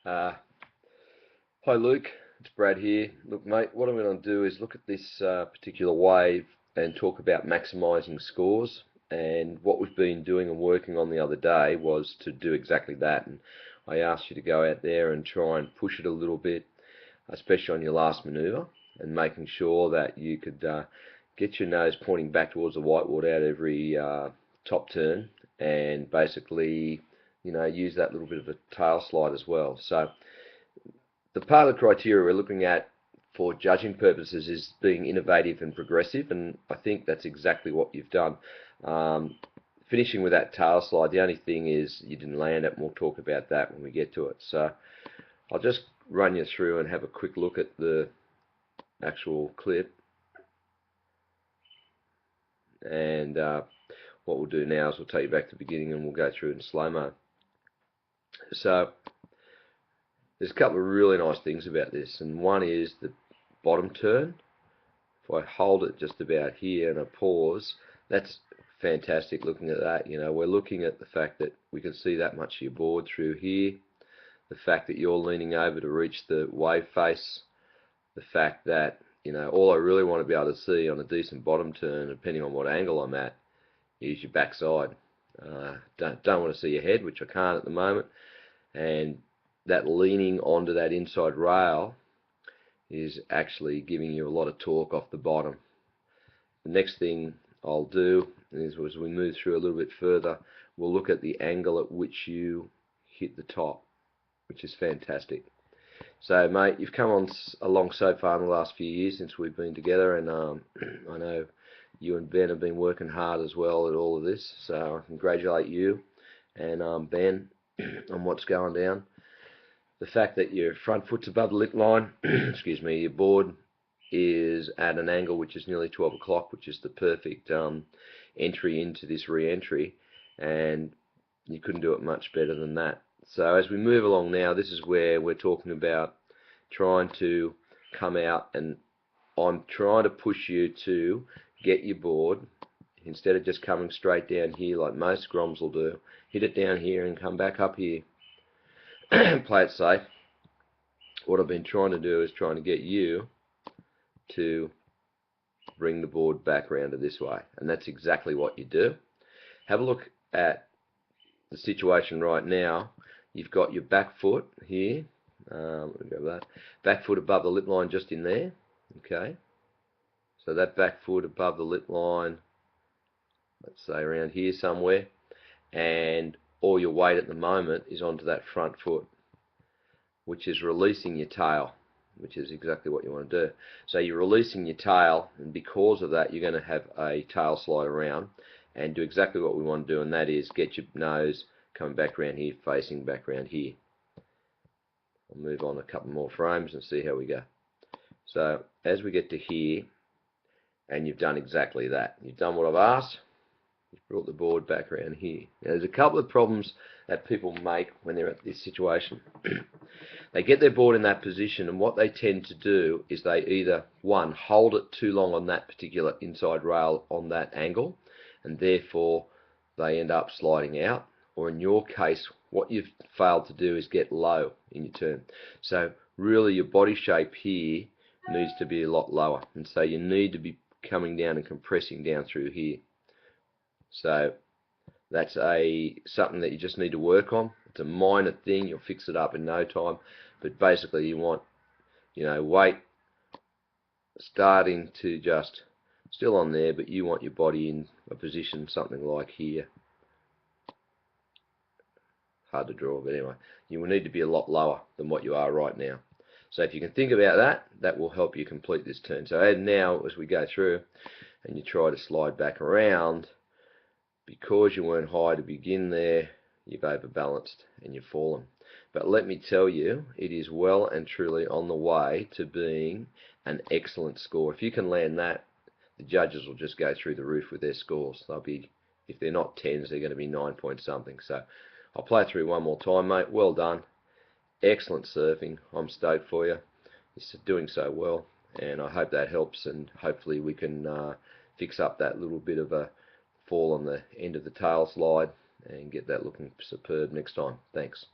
Uh, Hi Luke, it's Brad here. Look mate, what I'm going to do is look at this particular wave and talk about maximising scores. And what we've been doing and working on the other day was to do exactly that. And I asked you to go out there and try and push it a little bit, especially on your last manoeuvre, and making sure that you could get your nose pointing back towards the whitewater out every top turn, and basically, use that little bit of a tail slide as well. So the part of the criteria we're looking at for judging purposes is being innovative and progressive, and I think that's exactly what you've done. Finishing with that tail slide, the only thing is you didn't land it, and we'll talk about that when we get to it. So I'll just run you through and have a quick look at the actual clip, and what we'll do now is we'll take you back to the beginning and we'll go through it in slow-mo. So there's a couple of really nice things about this, and one is the bottom turn. If I hold it just about here and I pause, that's fantastic looking at that. We're looking at the fact that we can see that much of your board through here, the fact that you're leaning over to reach the wave face, the fact that, all I really want to be able to see on a decent bottom turn, depending on what angle I'm at, is your backside. Don't want to see your head, which I can't at the moment, and that leaning onto that inside rail is actually giving you a lot of torque off the bottom. The next thing I'll do is, as we move through a little bit further, we'll look at the angle at which you hit the top, which is fantastic. So mate, you've come along so far in the last few years since we've been together, and I know you and Ben have been working hard as well at all of this, so I congratulate you and Ben on what's going down. The fact that your front foot's above the lip line, excuse me, your board is at an angle which is nearly 12 o'clock, which is the perfect entry into this re-entry, and you couldn't do it much better than that. So as we move along now, this is where we're talking about trying to come out, and I'm trying to push you to get your board, instead of just coming straight down here like most Groms will do, hit it down here and come back up here. Play it safe. What I've been trying to do is trying to get you to bring the board back around to this way, and that's exactly what you do. Have a look at the situation right now. You've got your back foot here, back foot above the lip line, just in there. Okay, so that back foot above the lip line, let's say around here somewhere, and all your weight at the moment is onto that front foot, which is releasing your tail, which is exactly what you want to do. So you're releasing your tail, and because of that, you're going to have a tail slide around and do exactly what we want to do, and that is get your nose coming back around here, facing back around here. I'll move on a couple more frames and see how we go. So as we get to here, and you've done exactly that. You've done what I've asked. You've brought the board back around here. Now, there's a couple of problems that people make when they're at this situation. They get their board in that position, and what they tend to do is they either, one, hold it too long on that particular inside rail on that angle, and therefore they end up sliding out, or in your case, what you've failed to do is get low in your turn. So really your body shape here needs to be a lot lower, and so you need to be coming down and compressing down through here. So that's something that you just need to work on. It's a minor thing, you'll fix it up in no time, but basically you want, weight starting to just still on there, but you want your body in a position something like here. Hard to draw, but anyway, you will need to be a lot lower than what you are right now. So if you can think about that, that will help you complete this turn. So now, as we go through and you try to slide back around, because you weren't high to begin there, you've overbalanced and you've fallen. But let me tell you, it is well and truly on the way to being an excellent score. If you can land that, the judges will just go through the roof with their scores. They'll be, if they're not 10s, they're going to be 9 point something. So I'll play through one more time, mate. Well done. Excellent surfing. I'm stoked for you. You're doing so well, and I hope that helps, and hopefully we can fix up that little bit of a fall on the end of the tail slide and get that looking superb next time. Thanks.